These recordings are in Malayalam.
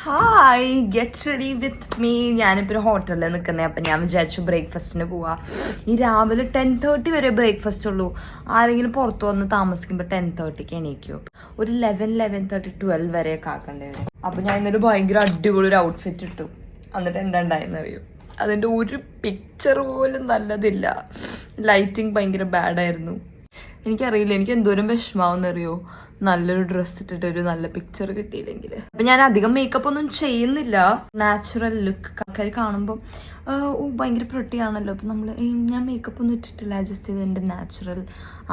Hi get ready with me. ഞാനിപ്പോൾ ഒരു ഹോട്ടലിൽ നിൽക്കുന്നത്. അപ്പം ഞാൻ വിചാരിച്ചു ബ്രേക്ക്ഫാസ്റ്റിന് പോവാം. ഈ രാവിലെ 10:30 വരെ ബ്രേക്ക്ഫാസ്റ്റ് ഉള്ളൂ. ആരെങ്കിലും പുറത്ത് വന്ന് താമസിക്കുമ്പോൾ 10:30ക്ക് എണീക്കും. ഒരു 11:30 12 വരെയൊക്കെ ആക്കേണ്ടി വരും. അപ്പം ഞാൻ ഇന്നൊരു ഭയങ്കര അടിപൊളി ഒരു ഔട്ട്ഫിറ്റ് ഇട്ടു. എന്നിട്ട് എന്താ ഉണ്ടായെന്ന് അറിയോ? അതിൻ്റെ ഒരു പിക്ചർ പോലും നല്ലതില്ല. ലൈറ്റിങ് ഭയങ്കര ബാഡായിരുന്നു. എനിക്കറിയില്ല, എനിക്ക് എന്തോരം വിഷമാവെന്നറിയോ നല്ലൊരു ഡ്രസ്സ് ഇട്ടിട്ട് ഒരു നല്ല പിക്ചർ കിട്ടിയില്ലെങ്കിൽ. അപ്പൊ ഞാൻ അധികം മേക്കപ്പ് ഒന്നും ചെയ്യുന്നില്ല. നാച്ചുറൽ ലുക്ക് ആൾക്കാർ കാണുമ്പോൾ ഭയങ്കര പ്രൊട്ടിയാണല്ലോ. അപ്പൊ ഞാൻ മേക്കപ്പ് ഒന്നും ഇട്ടിട്ടില്ല. ജസ്റ്റ് ഇത് എൻ്റെ നാച്ചുറൽ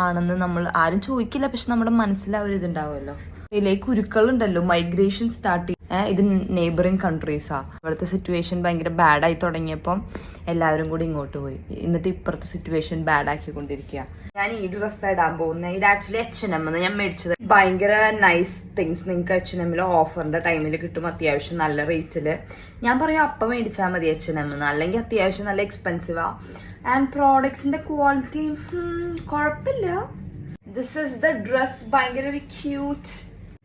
ആണെന്ന് നമ്മൾ ആരും ചോദിക്കില്ല. പക്ഷെ നമ്മുടെ മനസ്സിൽ ആ ഒരു ഇതുണ്ടാവുമല്ലോ. ഇതിലേക്ക് കുരുക്കളുണ്ടല്ലോ, മൈഗ്രേഷൻ സ്റ്റാർട്ട് ചെയ്യും. ഇത് നെയ്ബറിങ് കൺട്രീസാ. ഇവിടുത്തെ സിറ്റുവേഷൻ ഭയങ്കര ബാഡായി തുടങ്ങിയപ്പം എല്ലാവരും കൂടി ഇങ്ങോട്ട് പോയി. എന്നിട്ട് ഇപ്പുറത്തെ സിറ്റുവേഷൻ ബാഡാക്കിക്കൊണ്ടിരിക്കുക. ഞാൻ ഈ ഡ്രസ്സാണ് ഇടാൻ പോകുന്നത്. ഇത് ആക്ച്വലി H&M ഞാൻ മേടിച്ചത്. ഭയങ്കര നൈസ് തിങ്സ് നിങ്ങൾക്ക് H&M ഓഫറിന്റെ ടൈമിൽ കിട്ടും. അത്യാവശ്യം നല്ല റേറ്റില്. ഞാൻ പറയാം അപ്പം മേടിച്ചാൽ മതി H&M, അല്ലെങ്കിൽ അത്യാവശ്യം നല്ല എക്സ്പെൻസീവാ. ആൻഡ് പ്രോഡക്ട്സിന്റെ ക്വാളിറ്റി കുഴപ്പമില്ല. This is the dress. ഭയങ്കര ക്യൂട്ട്.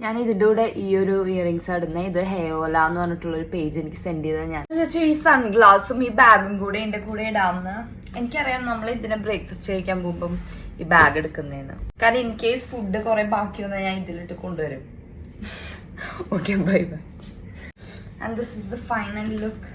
ഞാൻ ഇതിൻ്റെ കൂടെ ഈ ഒരു ഇയറിങ്സ് ഇടുന്നത്. ഇത് ഹെയോല എന്ന് പറഞ്ഞിട്ടുള്ള ഒരു പേജ് എനിക്ക് സെൻഡ് ചെയ്തത്. ഞാൻ വിചാരിച്ചു ഈ സൺഗ്ലാസും ഈ ബാഗും കൂടെ എൻ്റെ കൂടെ ഇടാമെന്ന്. എനിക്കറിയാം നമ്മൾ ഇതിനെ ബ്രേക്ക്ഫാസ്റ്റ് കഴിക്കാൻ പോകുമ്പം ഈ ബാഗ് എടുക്കുന്നതെന്ന്. കാരണം ഇൻ കേസ് ഫുഡ് കുറെ ബാക്കി വന്നാൽ ഞാൻ ഇതിലിട്ട് കൊണ്ടുവരും. Okay, bye bye. And this is the final look.